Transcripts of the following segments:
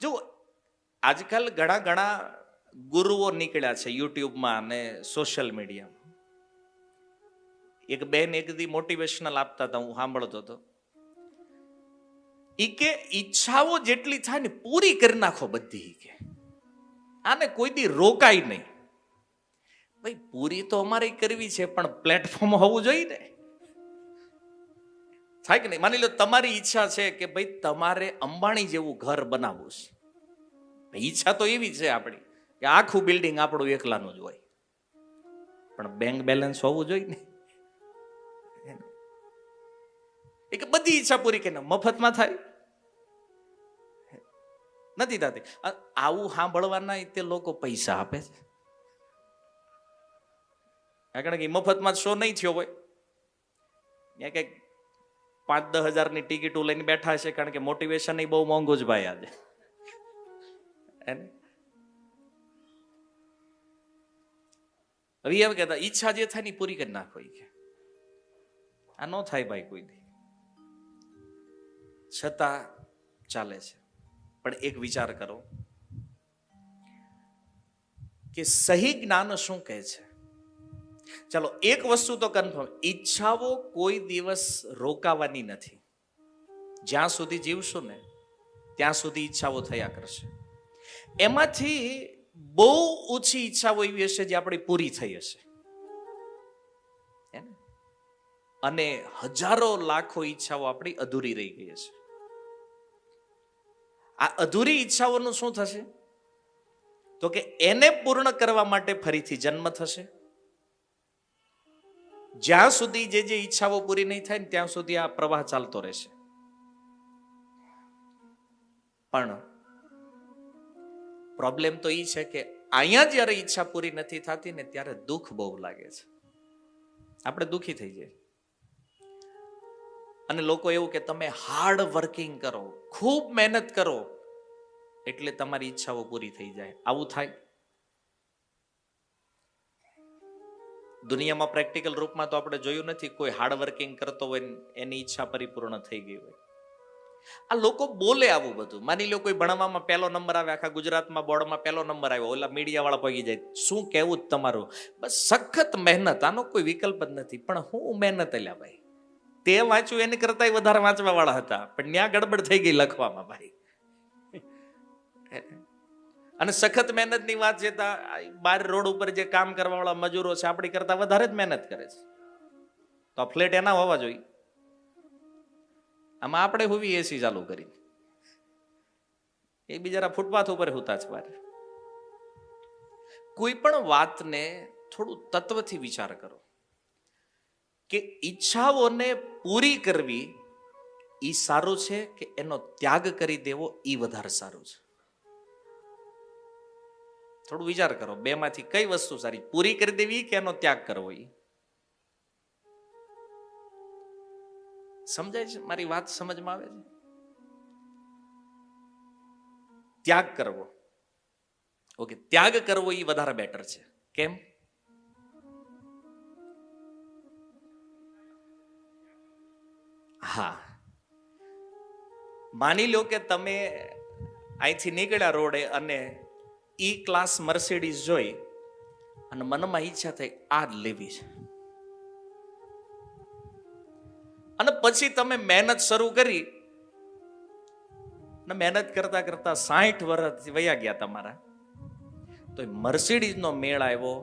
જો આજકાલ ઘણા ઘણા ગુરુઓ નીકળ્યા છે યુટ્યુબમાં અને સોશિયલ મીડિયામાં. એક બેન એક દી મોટિવેશનલ આપતા હતા, હું સાંભળતો હતો. ઈ કે ઈચ્છાઓ જેટલી થાય ને પૂરી કરી નાખો બધી. કે આને કોઈ દી રોકાય નહીં. ભાઈ પૂરી તો અમારે કરવી છે, પણ પ્લેટફોર્મ હોવું જોઈએ ને. થાય કે નહીં? માની લો તમારી ઈચ્છા છે કે ભાઈ તમારે અંબાણી જેવું ઘર બનાવવું છે. ઈચ્છા તો એવી છે આપણી કે આખું બિલ્ડિંગ આપણું એકલાનું જ હોય, પણ બેંક બેલેન્સ હોવું જોઈએ ને. એ કે બધી ઈચ્છા પૂરી કરીને મફતમાં થાય નથી થતી. આવું સાંભળવાના તે લોકો પૈસા આપે છે, કારણ કે મફતમાં શો નહીં થયો હોય. ત્યાં કઈક 5-10 હજારની ટિકિટો લઈને બેઠા છે, કારણ કે મોટિવેશન એ બહુ મોંઘું જ ભાઈ આજે. હવે એમ કહેતા ઈચ્છા જે થાય ને પૂરી કરી નાખો. આ ન થાય ભાઈ કોઈ દી, છતાં ચાલે છે. પણ એક વિચાર કરો કે સહી જ્ઞાન શું કહે છે. ચાલો એક વસ્તુ તો કન્ફર્મ, ઈચ્છાઓ કોઈ દિવસ રોકાવાની નથી. જ્યાં સુધી જીવશું ને ત્યાં સુધી ઈચ્છાઓ થયા કરશે. એમાંથી બહુ ઓછી ઈચ્છાઓ એવી હશે જે આપણી પૂરી થઈ હશે, અને હજારો લાખો ઈચ્છાઓ આપણી અધૂરી રહી ગઈ હશે. આ અધૂરી ઈચ્છાઓનું શું થશે? તો કે એને પૂર્ણ કરવા માટે ફરીથી જન્મ થશે. જ્યાં સુધી જે ઈચ્છાઓ પૂરી નહીં થાય ને ત્યાં સુધી આ પ્રવાહ ચાલતો રહેશે. પણ પ્રોબ્લેમ તો એ છે કે અહીંયા જ્યારે ઈચ્છા પૂરી નથી થતી ને ત્યારે દુઃખ બહુ લાગે છે. આપણે દુઃખી થઈ જઈએ. અને લોકો એવું કે તમે હાર્ડ વર્કિંગ કરો, ખૂબ મહેનત કરો એટલે તમારી ઈચ્છાઓ પૂરી થઈ જાય. આવું થાય? દુનિયામાં પ્રેક્ટિકલ રૂપમાં તો આપણે જોયું નથી કોઈ હાર્ડ વર્કિંગ કરતો હોય એની ઈચ્છા પરિપૂર્ણ થઈ ગઈ હોય. આ લોકો બોલે આવું બધું. માની લો કોઈ ભણવામાં પહેલો નંબર આવે, આખા ગુજરાતમાં બોર્ડમાં પહેલો નંબર આવ્યો, ઓલા મીડિયા વાળા પગી જાય, શું કહેવું તમારું? બસ સખત મહેનત, આનો કોઈ વિકલ્પ જ નથી. પણ હું મહેનત અલ્યા ભાઈ, તે વાંચ્યું એની કરતા વધારે વાંચવા વાળા હતા, પણ ત્યાં ગડબડ થઈ ગઈ લખવામાં ભાઈ. અને સખત મહેનતની વાત છે, બાર રોડ ઉપર જે કામ કરવા વાળા મજૂરો છે આપણી કરતા વધારે જ મહેનત કરે છે, તો આ ફ્લેટ એના હોવા જોઈએ. આમાં આપણે હોવી એસી ચાલુ કરી, એ બિચારા ફૂટપાથ ઉપર હોતા છે બાર. કોઈ પણ વાતને થોડું તત્વથી વિચાર કરો કે ઈચ્છાઓને પૂરી કરવી ઈ સારું છે કે એનો ત્યાગ કરી દેવો ઈ વધારે સારું છે. થોડું વિચાર કરો, બે માંથી કઈ વસ્તુ સારી? પૂરી કરી દેવી કે એનો ત્યાગ કરવો? ઈ સમજાય છે? મારી વાત સમજમાં આવે છે? ત્યાગ કરવો, ઓકે, ત્યાગ કરવો ઈ વધારે બેટર છે. કેમ? હા, માની લો કે તમે અહીંથી નીકળ્યા રોડે અને ઈ ક્લાસ મર્સિડીઝ જોઈ અને મનમાં ઈચ્છા થઈ આ જ લેવી છે, અને પછી તમે મહેનત શરૂ કરી ને મહેનત કરતા કરતા 60 વર્ષ વયા ગયા તમારા, તો મર્સિડીઝ નો મેળ આવ્યો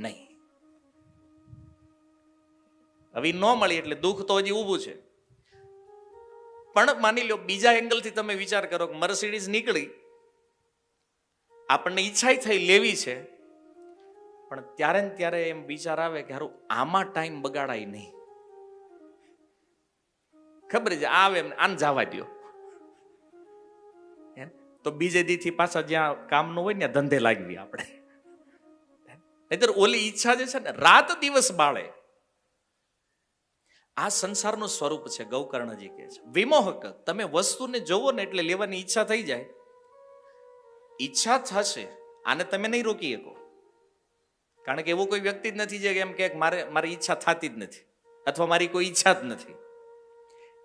નહીં. હવે ન મળી એટલે દુઃખ તો હજી ઊભું છે. પણ માની લો બીજા એંગલથી તમે વિચાર કરો કે મર્સિડીઝ નીકળી, આપણને ઈચ્છા થઈ લેવી છે, પણ ત્યારે ને ત્યારે એમ વિચાર આવે કે હારું આમાં ટાઈમ બગાડાય નહીં. ખબર છે આવે એમ, આને જવા દો, તો બીજે દીથી પાછા જ્યાં કામનું હોય ને ધંધે લાગવી આપણે. નહીતર ઓલી ઈચ્છા જે છે ને રાત દિવસ બાળે. આ સંસારનું સ્વરૂપ છે. ગૌકર્ણજી કહે છે વિમોહક, તમે વસ્તુને જોવો ને એટલે લેવાની ઈચ્છા થઈ જાય. ઈચ્છા થશે, આને તમે નહીં રોકી શકો, કારણ કે એવો કોઈ વ્યક્તિ જ નથી જે એમ કે મારી ઈચ્છા થતી જ નથી, અથવા મારી કોઈ ઈચ્છા જ નથી.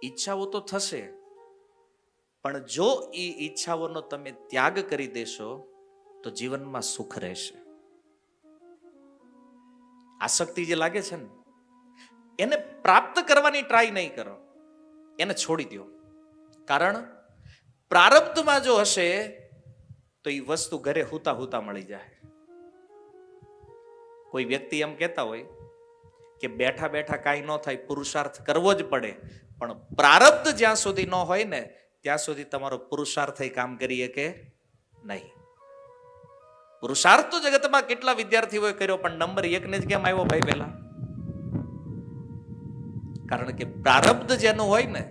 ઈચ્છાઓ તો થશે, પણ જો એ ઈચ્છાઓનો તમે ત્યાગ કરી દેશો તો જીવનમાં સુખ રહેશે. આસક્તિ જે લાગે છે ને એને પ્રાપ્ત કરવાની ટ્રાય નહીં કરો, એને છોડી દો. કારણ પ્રારબ્ધમાં જો હશે તો એ વસ્તુ ઘરે હુતા હુતા મળી જાય. કોઈ વ્યક્તિ એમ કહેતા હોય કે બેઠા બેઠા કાંઈ ન થાય, પુરુષાર્થ કરવો જ પડે, પણ પ્રારબ્ધ જ્યાં સુધી ન હોય ને ત્યાં સુધી તમારો પુરુષાર્થ કામ કરીએ કે નહીં. પુરુષાર્થ તો જગતમાં કેટલા વિદ્યાર્થીઓએ કર્યો, પણ નંબર 1 ને જ કેમ આવ્યો ભાઈ પહેલા? કારણ કે પ્રારબ્ધ જેનું હોય ને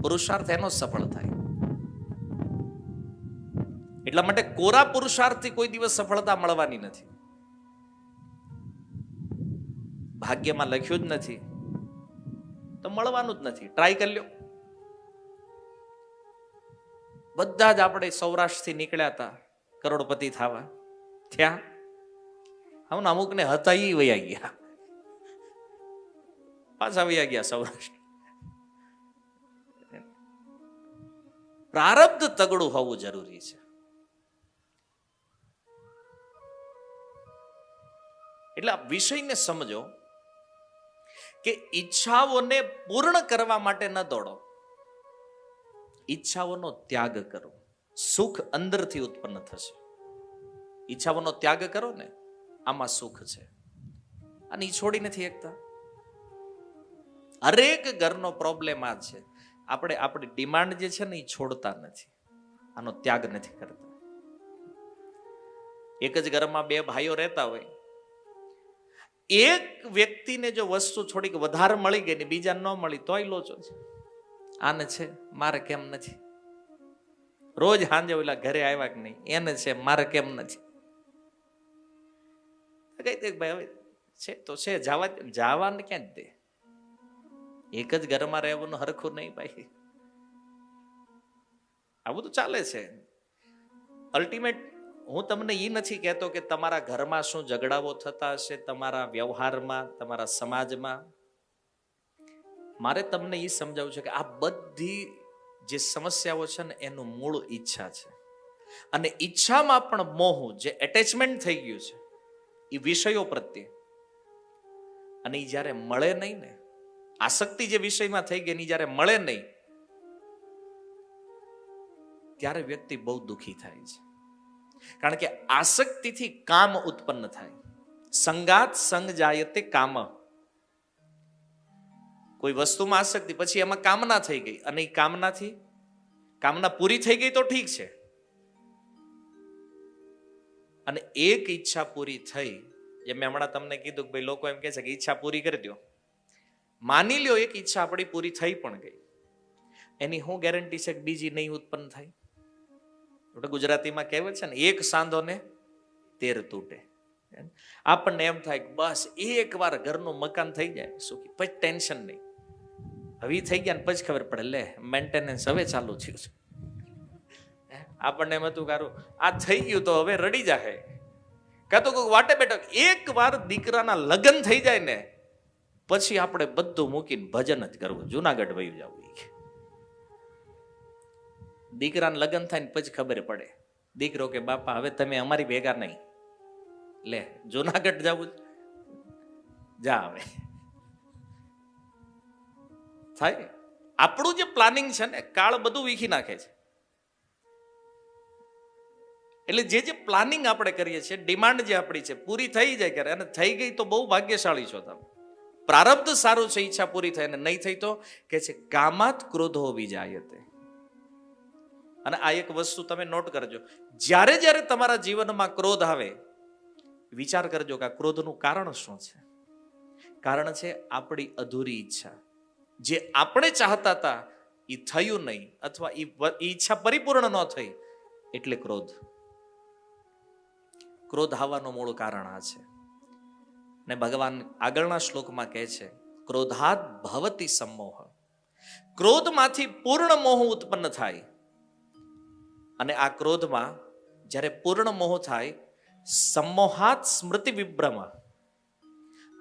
પુરુષાર્થ એનો સફળ થાય. એટલા માટે કોરા પુરુષાર્થથી કોઈ દિવસ સફળતા મળવાની નથી. ભાગ્યમાં લખ્યું જ નથી તો મળવાનું જ નથી. ટ્રાય કરી લ્યો. બધા જ આપણે સૌરાષ્ટ્રથી નીકળ્યા હતા કરોડપતિ થવા, થયા હું અમુક ને હતા ઈ વયા ગયા, પાછા વયા ગયા સૌરાષ્ટ્ર. પ્રારબ્ધ તગડું હોવું જરૂરી છે. એટલે આ વિષયને સમજો કે ઈચ્છાઓને પૂર્ણ કરવા માટે ન દોડો, ઈચ્છાઓનો ત્યાગ કરો. સુખ અંદરથી ઉત્પન્ન થશે. ઈચ્છાઓનો ત્યાગ કરો ને આમાં સુખ છે. અને ઈ છોડી નથી એકતા. હરેક ઘરનો પ્રોબ્લેમ આ છે, આપણે આપણી ડિમાન્ડ જે છે ને એ છોડતા નથી, આનો ત્યાગ નથી કરતા. એક જ ઘરમાં 2 ભાઈઓ રહેતા હોય, એક વ્યક્તિને જો વસ્તુ થોડીક વધારે મળી ગઈ ને બીજા ન મળી તોય લોચો છે. આને છે મારે કેમ નથી, રોજ સાંજે ઓલા ઘરે આવ્યા કે નહીં, એને છે મારે કેમ નથી. કઈ દે ભાઈ, હવે છે તો છે, જવાને ક્યાં જ દે. એક જ ઘરમાં રહેવાનું હરખું નહીં ભાઈ. આવું તો ચાલે છે. અલ્ટિમેટ હું તમને એ નથી કહેતો કે તમારા ઘરમાં શું ઝઘડાઓ થતા હશે, તમારા વ્યવહારમાં, તમારા સમાજમાં. મારે તમને એ સમજાવવું છે કે આ બધી જે સમસ્યાઓ છે ને એનું મૂળ ઈચ્છા છે. અને ઈચ્છામાં પણ મોહ, જે એટેચમેન્ટ થઈ ગયું છે એ વિષયો પ્રત્યે, અને એ જ્યારે મળે નહીં ને, આસક્તિ જે વિષયમાં થઈ ગઈ જ્યારે મળે નહીં ત્યારે વ્યક્તિ બહુ દુઃખી થાય છે. કારણ કે આસક્તિથી કામ ઉત્પન્ન થાય. સંગાત સંગ જાયતે કામ. કોઈ વસ્તુમાં આસક્તિ, પછી એમાં કામના થઈ ગઈ, અને એ કામના પૂરી થઈ ગઈ તો ઠીક છે, અને એક ઈચ્છા પૂરી થઈ, જે મેં હમણાં તમને કીધું કે ભાઈ લોકો એમ કહે છે કે ઈચ્છા પૂરી કરી દો. માની લ્યો એક ઈચ્છા આપણી પૂરી થઈ પણ ગઈ, એની શું ગેરંટી છે કે બીજી નહીં ઉત્પન્ન થાય? ગુજરાતીમાં કહેવત છે ને, એક સાંધો ને 13 તૂટે. આપણને એમ થાય કે બસ એક વાર ઘરનું મકાન થઈ જાય સુખી, પછી ટેન્શન નહીં. હવે થઈ ગયા ને પછી ખબર પડે લે મેન્ટેનન્સ હવે ચાલુ થયું છે. આપણને એમ હતું કારું આ થઈ ગયું તો હવે રડી જાય. કાં તો કોઈ વાટે બેઠો એક વાર દીકરાના લગ્ન થઈ જાય ને પછી આપણે બધું મૂકીને ભજન જ કરવું, જુનાગઢ વયું જવું. દીકરાને લગ્ન થાય ને પછી ખબર પડે, દીકરો કે બાપા હવે તમે અમારી ભેગા નહીં, લે જુનાગઢ જવું જા. હવે થાય આપણું જે પ્લાનિંગ છે ને, કાળ બધું વીખી નાખે છે. એટલે જે પ્લાનિંગ આપણે કરીએ છીએ, ડિમાન્ડ જે આપણી છે પૂરી થઈ જાય કરે, અને થઈ ગઈ તો બહુ ભાગ્યશાળી છો તમે. પ્રારબ્ધ સારું છે, ઈચ્છા પૂરી થઈ, અને નહીં થઈ તો કે છે કામાત ક્રોધો વિજાયતે. અને આ એક વસ્તુ તમે નોટ કરજો, જ્યારે જ્યારે તમારા જીવનમાં ક્રોધ આવે વિચાર કરજો કે આ ક્રોધનું કારણ શું છે. કારણ છે આપણી અધૂરી ઈચ્છા. જે આપણે ચાહતા હતા એ થયું નહીં, અથવા એ ઈચ્છા પરિપૂર્ણ ન થઈ, એટલે ક્રોધ આવવાનું મૂળ કારણ આ છે. ને ભગવાન આગળના શ્લોકમાં કહે છે ક્રોધાત ભવતી સમોહ. ક્રોધમાંથી પૂર્ણ મોહ ઉત્પન્ન થાય. અને આ ક્રોધમાં જ્યારે પૂર્ણ મોહ થાય, સમોહાત સ્મૃતિ વિભ્રમ.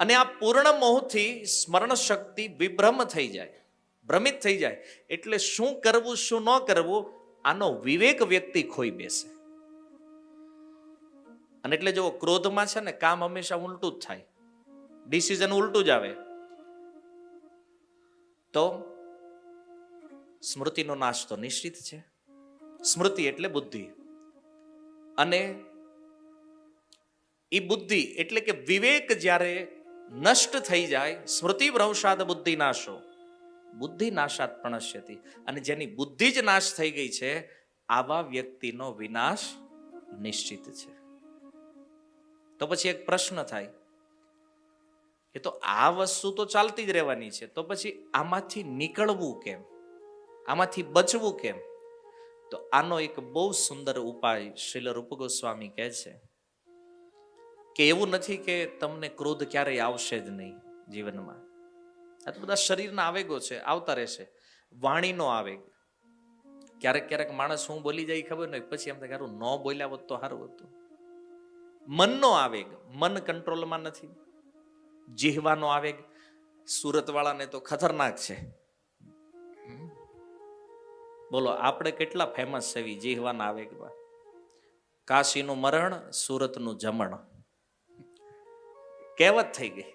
અને આ પૂર્ણ મોહથી સ્મરણ શક્તિ વિભ્રમ થઈ જાય, ભ્રમિત થઈ જાય. એટલે શું કરવું શું ન કરવું આનો વિવેક વ્યક્તિ ખોઈ બેસે. અને એટલે જો ક્રોધમાં છે ને કામ હંમેશા ઉલટું જ થાય, ડિસિઝન ઉલટું જ આવે. તો સ્મૃતિનો નાશ તો નિશ્ચિત છે. સ્મૃતિ એટલે બુદ્ધિ, અને એ બુદ્ધિ એટલે કે વિવેક જ્યારે નષ્ટ થઈ જાય, સ્મૃતિ ભ્રંશાદ બુદ્ધિ નાશો, બુદ્ધિ નાશાત પ્રણશ્યતિ. અને જેની બુદ્ધિ જ નાશ થઈ ગઈ છે, આવા વ્યક્તિનો વિનાશ નિશ્ચિત છે. તો પછી એક પ્રશ્ન થાય કે તો આ વસ્તુ તો ચાલતી જ રહેવાની છે, તો પછી આમાંથી નીકળવું કેમ, આમાંથી બચવું કેમ? તો આનો એક બહુ સુંદર ઉપાય શ્રીલ રૂપ ગોસ્વામી કહે છે કે એવું નથી કે તમને ક્રોધ ક્યારેય આવશે જ નહીં જીવનમાં. આ તો બધા શરીરના આવેગો છે, આવતા રહેશે. વાણીનો આવેગ, ક્યારેક ક્યારેક માણસ હું બોલી જાય ખબર નહીં, પછી એમ થાય ન બોલ્યા હોત તો સારું હતું. મનનો આવેગ, મન કંટ્રોલમાં નથી. જીહવાનો આવેગ, સુરત વાળાને તો ખતરનાક છે. બોલો આપણે કેટલા ફેમસ છે જીહવાના આવેગમાં. કાશીનું મરણ, સુરતનું જમણ, કહેવત થઈ ગઈ.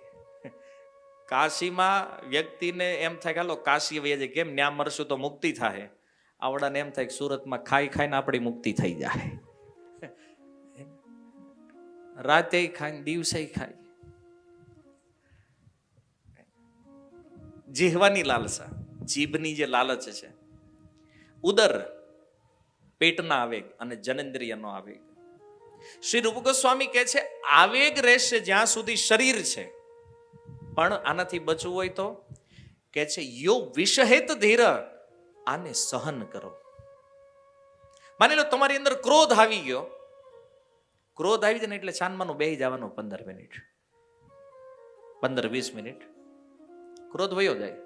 કાશીમાં વ્યક્તિને એમ થાય કે હાલો કાશી વહી જાય, કેમ ન્યા મરશું તો મુક્તિ થાય. આવડાને એમ થાય કે સુરતમાં ખાઈ ખાઈને આપણી મુક્તિ થઈ જાય. રાતે ખાય, દિવસે ખાય. જીહવાની લાલસા, જીભની જે લાલચ છે. ઉદર, પેટના આવેગ, અને જનેન્દ્રિયનો આવેગ. શ્રી રૂપ ગોસ્વામી કહે છે આવેગ રહેશે જ્યાં સુધી શરીર છે. પણ આનાથી બચવું હોય તો કહે છે યો વિષહેત ધીર, આને સહન કરો. માની લો તમારી અંદર ક્રોધ આવી ગયો, ક્રોધ આવી જાય ને એટલે છાનમાનું બેહી જવાનું 15 મિનિટ, 15-20 મિનિટ, ક્રોધ વયો જાય.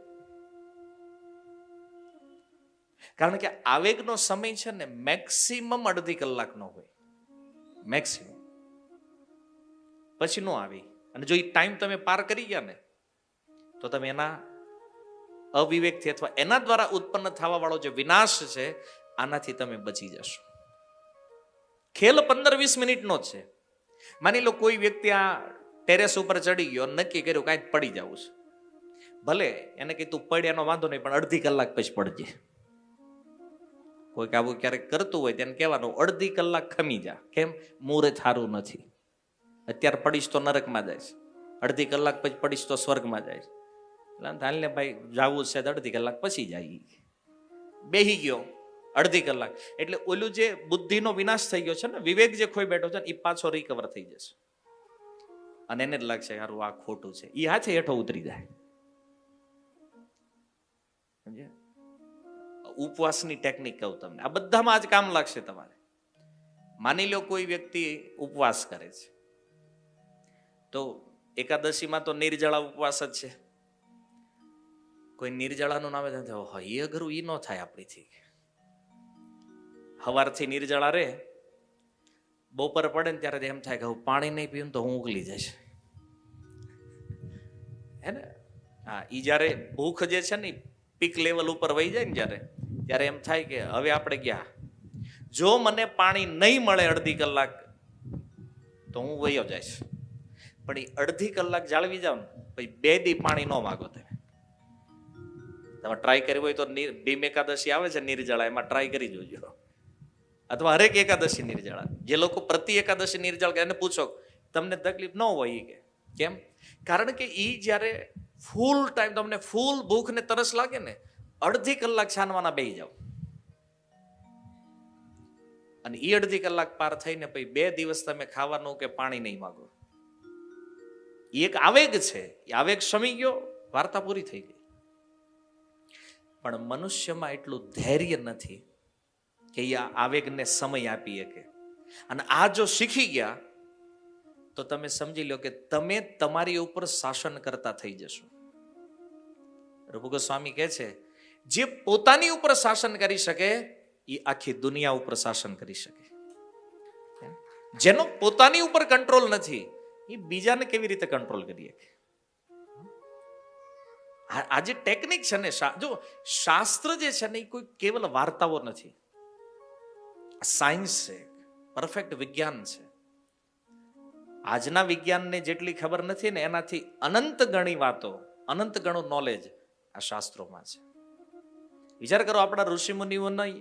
કારણ કે આવેગનો સમય છે ને મેક્સિમમ અડધી કલાકનો હોય, મેક્સિમમ. પછી નો આવી. અને જો એ ટાઈમ તમે પાર કરી ગયા ને તો તમે એના અવિવેકથી અથવા એના દ્વારા ઉત્પન્ન થવા વાળો જે વિનાશ છે આનાથી તમે બચી જશો. ખેલ 15-20 મિનિટનો જ છે. માની લો કોઈ વ્યક્તિ આ ટેરેસ ઉપર ચડી ગયો, નક્કી કર્યું કાંઈ પડી જવું છે, ભલે એને કઈ તું પડ્યાનો વાંધો નહીં, પણ અડધી કલાક પછી પડજે. કોઈક આવું ક્યારેક કરતું હોય તેને કહેવાનું અડધી કલાક ખમી જા. કેમ? મુહૂર્ત સારું નથી, અત્યારે પડીશ તો નરકમાં જાય, અડધી કલાક પછી પડીશ તો સ્વર્ગમાં જાય. એટલે હાલને ભાઈ જાવું છે તો અડધી કલાક પછી જાય. બેહી ગયો અડધી કલાક, એટલે ઓલું જે બુદ્ધિનો વિનાશ થઈ ગયો છે ને, વિવેક જે ખોઈ બેઠો છે ને, એ પાછો રિકવર થઈ જશે. અને એને જ લાગશે સારું આ ખોટું છે, એ હાથે હેઠો ઉતરી જાય. સમજ્યા? ઉપવાસની ટેકનિક કહું તમને, આ બધામાં જ કામ લાગશે તમારે. માની લો કોઈ વ્યક્તિ ઉપવાસ કરે છે, તો એકાદશીમાં તો નિર્જળા ઉપવાસ જ છે. કોઈ નિર્જળાનું નામે એ અઘરું ઈ ન થાય આપણીથી. સવારથી નિર્જળા રે, બપોર પડે ને ત્યારે એમ થાય કે હું પાણી નહીં પીવું તો હું ઉગલી જઈશ. હે ને? હા, ઈ જયારે ભૂખ જે છે ને પીક લેવલ ઉપર વહી જાય ને ત્યારે એમ થાય કે હવે આપણે ગયા, જો મને પાણી નહીં મળે અડધી કલાક તો હું વયો જઈશ. પણ એ અડધી કલાક જાળવી જાવ ને પછી 2 દી પાણી ન માગો. તમે ટ્રાય કરી હોય તો ભીમ એકાદશી આવે છે નિર્જળા, એમાં ટ્રાય કરી જોજો. અથવા હરેક એકાદશી નિર્જળા, જે લોકો પ્રતિ એકાદશી નિર્જળ એને પૂછો તમને તકલીફ ન હોય એ કે કેમ? કારણ કે એ જ્યારે ફૂલ ટાઈમ તમને ફૂલ ભૂખ ને તરસ લાગે ને, અડધી કલાક છાનવાના બેહી જાવ, અને એ અડધી કલાક પાર થઈને પછી 2 દિવસ તમે ખાવાનું કે પાણી નહીં માગો. એ એક આવેગ છે, એ આવેગ શમી ગયો, વાર્તા પૂરી થઈ ગઈ. પણ મનુષ્યમાં એટલું ધૈર્ય નથી કે એ આવેગને સમય આપી શકે. અને આ જો શીખી ગયા તો તમે સમજી લો કે તમે તમારી ઉપર શાસન કરતા થઈ જશો. રૂપ ગોસ્વામી કહે છે જે પોતાની ઉપર શાસન કરી શકે એ આખી દુનિયા ઉપર શાસન કરી શકે. જેનો પોતાની ઉપર કંટ્રોલ નથી એ બીજાને કેવી રીતે કંટ્રોલ કરી શકે? આ જે ટેકનિક છે ને, જો શાસ્ત્ર જે છે ને એ કોઈ કેવલ વાર્તાઓ નથી. સાયન્સ છે, પરફેક્ટ વિજ્ઞાન છે. આજના વિજ્ઞાનને જેટલી ખબર નથી ને એનાથી અનંત ગણી વાતો, અનંત ગણું નોલેજ આ શાસ્ત્રોમાં છે. વિચાર કરો, આપણા ઋષિમુનિઓની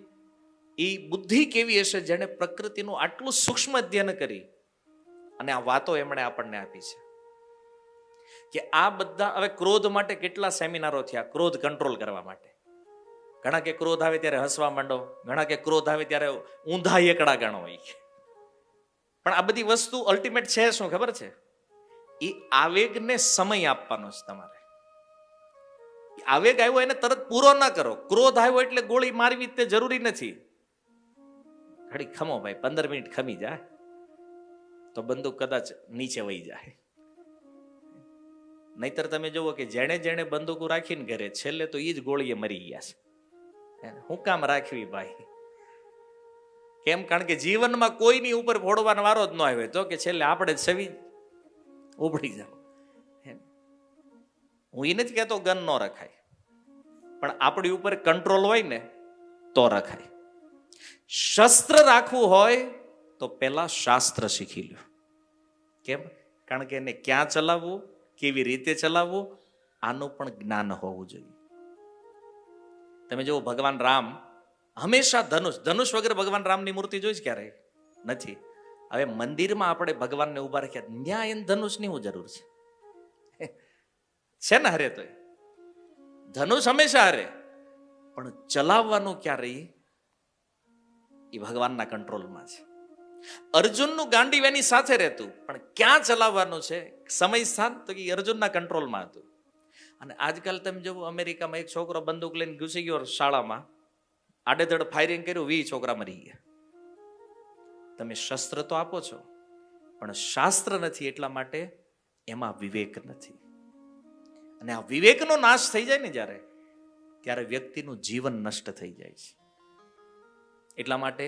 એ બુદ્ધિ કેવી હશે જેને પ્રકૃતિનું આટલું સૂક્ષ્મ અધ્યયન કરી અને આ વાતો એમણે આપણને આપી છે. કે આ બધા, હવે ક્રોધ માટે કેટલા સેમિનારો થયા, ક્રોધ કંટ્રોલ કરવા માટે. ઘણા કે ક્રોધ આવે ત્યારે હસવા માંડો, ઘણા કે ક્રોધ આવે ત્યારે ઊંધા એકડા ગણો. પણ આ બધી વસ્તુ અલ્ટિમેટ છે શું ખબર છે? એ આવેગને સમય આપવાનો છે તમારે. આવેગ આવ્યો એને તરત પૂરો ના કરો. ક્રોધ આવ્યો એટલે ગોળી મારવી તે જરૂરી નથી. ઘડી ખમો ભાઈ, 15 મિનિટ ખમી જાય તો બંદૂક કદાચ નીચે વહી જાય. નહીતર તમે જુઓ કે જેણે જેણે બંદૂકો રાખીને ઘરે, છેલ્લે તો એ જ ગોળીએ મરી ગયા છે. હું કામ રાખવી ભાઈ? કેમ? કારણ કે જીવનમાં કોઈની ઉપર ફોડવાનો વારો જ ન આવ્યો તો કે છેલ્લે આપણે છવી ઉભડી જાવ. હું એ નથી કહેતો ગન ન રખાય, પણ આપણી ઉપર કંટ્રોલ હોય ને તો રખાય. શસ્ત્ર રાખવું હોય તો પેલા શાસ્ત્ર શીખી લો. કેમ? કારણ કે એને ક્યાં ચલાવવું, કેવી રીતે ચલાવવું, આનું પણ જ્ઞાન હોવું જોઈએ. તમે જુઓ, ભગવાન રામ હંમેશા ધનુષ વગર ભગવાન રામની મૂર્તિ જોઈ જ ક્યારે નથી. હવે મંદિરમાં આપણે ભગવાનને ઉભા રાખ્યા, ન્યાય એને ધનુષની શું જરૂર છે? છે ને હરે તો ધનુષ હંમેશા હરે, પણ ચલાવવાનું ક્યારે એ ભગવાનના કંટ્રોલમાં છે. અર્જુનનું ગાંડીવ એની સાથે રહેતું, પણ ક્યાં ચલાવવાનું છે, સમય સ્થાન, તો એ અર્જુનના કંટ્રોલમાં હતું. અને આજકાલ તમે જુઓ, અમેરિકામાં એક છોકરો બંદૂક લઈને ઘૂસી ગયો શાળામાં, આડેધડ ફાયરિંગ કર્યું, 20 છોકરા મરી ગયા. તમે શસ્ત્ર તો આપો છો, પણ શાસ્ત્ર નથી, એટલા માટે એમાં વિવેક નથી. અને આ વિવેકનો નાશ થઈ જાય ને જ્યારે, ત્યારે વ્યક્તિનું જીવન નષ્ટ થઈ જાય છે. એટલા માટે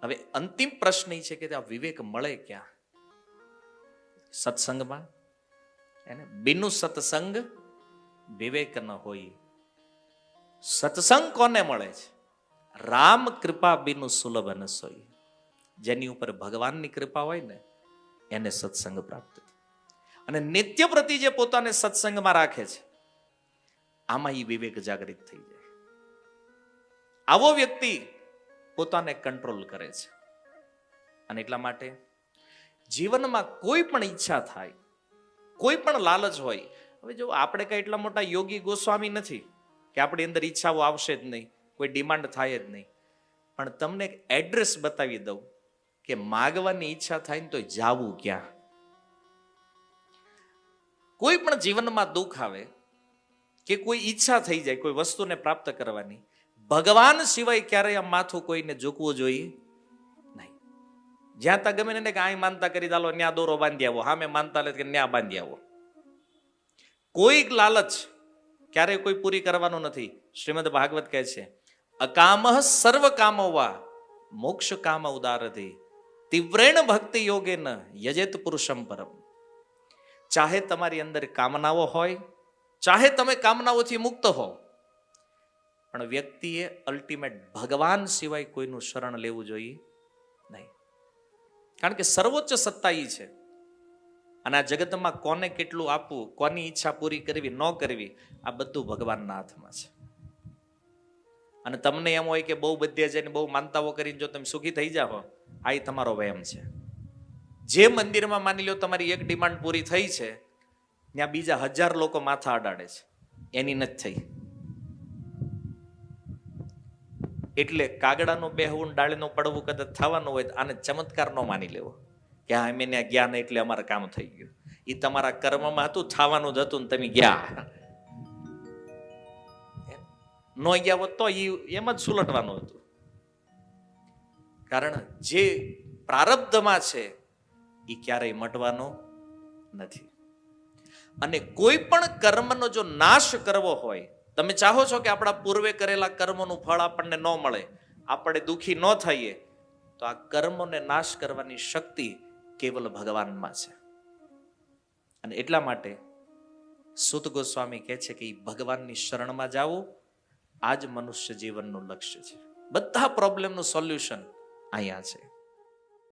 હવે અંતિમ પ્રશ્ન એ છે કે આ વિવેક મળે ક્યાં? સત્સંગમાં. એને બિનુ સત્સંગ વિવેક ન હોય. સત્સંગ કોને મળે છે? રામ કૃપા બિનુ સુલભ ન સોઈ. જેની ઉપર ભગવાનની કૃપા હોય ને એને સત્સંગ પ્રાપ્ત થાય. અને નિત્ય પ્રતિ જે પોતાને સત્સંગમાં રાખે છે, આમાં એ વિવેક જાગૃત થઈ જાય. આવો વ્યક્તિ પોતાને કંટ્રોલ કરે છે. અને એટલા માટે જીવનમાં કોઈ પણ ઈચ્છા થાય, કોઈ પણ લાલચ હોય. હવે જો આપણે કઈ એટલા મોટા યોગી ગોસ્વામી નથી કે આપણી અંદર ઈચ્છાઓ આવશે જ નહીં, કોઈ ડિમાન્ડ થાય જ નહીં. પણ તમને એક એડ્રેસ બતાવી દઉં કે માગવાની ઈચ્છા થાય ને તો જાવું ક્યાં. કોઈ પણ જીવનમાં દુઃખ આવે કે કોઈ ઈચ્છા થઈ જાય કોઈ વસ્તુને પ્રાપ્ત કરવાની, ભગવાન સિવાય ક્યારેય આ માથું કોઈને ઝૂકવું જોઈએ નહીં. જ્યાં ત્યાં ગમે ને કે અહીં માનતા કરી દાલો, ન્યા દોરો બાંધી આવો, સામે માનતા લે કે ન્યા બાંધી આવો. કોઈક લાલચ ક્યારેય કોઈ પૂરી કરવાનું નથી. શ્રીમદ ભાગવત કહે છે, અકામઃ સર્વ કામવા મોક્ષ કામ ઉદારથી તીવ્રેણ ભક્તિ યોગેન યજેત પુરુષમ પરમ. ચાહે તમારી અંદર કામનાઓ હોય, ચાહે તમે કામનાઓથી મુક્ત હો, પણ વ્યક્તિએ અલ્ટિમેટ ભગવાન સિવાય કોઈનું શરણ લેવું જોઈએ નહીં. કારણ કે સર્વોચ્ચ સત્તા એ છે. અને આ જગતમાં કોને કેટલું આપવું, કોની ઈચ્છા પૂરી કરવી ન કરવી, આ બધું ભગવાનના હાથમાં છે. અને તમને એમ હોય કે બહુ બધે જઈને બહુ માનતાઓ કરીને જો તમે સુખી થઈ જાઓ, આ તમારો વહેમ છે. જે મંદિરમાં માની લો તમારી એક ડિમાન્ડ પૂરી થઈ છે, ત્યાં બીજા 1000 લોકો માથા અડાડે છે, એની નથી થઈ. એટલે કાગડાનું બેહવું, ડાળીનું પડવું કદાચ થવાનું હોય તો આને ચમત્કાર ન માની લેવો કે હા અમે ત્યાં ગયા ને એટલે અમારે કામ થઈ ગયું. એ તમારા કર્મમાં હતું, થવાનું જ હતું ને તમે ગયા. ન ગયા હોત તો એમ જ સુલટવાનું હતું. કારણ જે પ્રારબ્ધમાં છે એ ક્યારેય મટવાનો નથી. અને કોઈ પણ કર્મનો જો નાશ કરવો હોય, તમે ચાહો છો કે આપણા પૂર્વે કરેલા કર્મોનું ફળ આપણને ન મળે, આપણે દુઃખી ન થઈએ, તો આ કર્મોને નાશ કરવાની શક્તિ કેવલ ભગવાનમાં છે. અને એટલા માટે સૂત ગોસ્વામી કહે છે કે ભગવાનની શરણમાં જાવું આ જ મનુષ્ય જીવનનું લક્ષ્ય છે. બધા પ્રોબ્લેમનું સોલ્યુશન અહીંયા છે.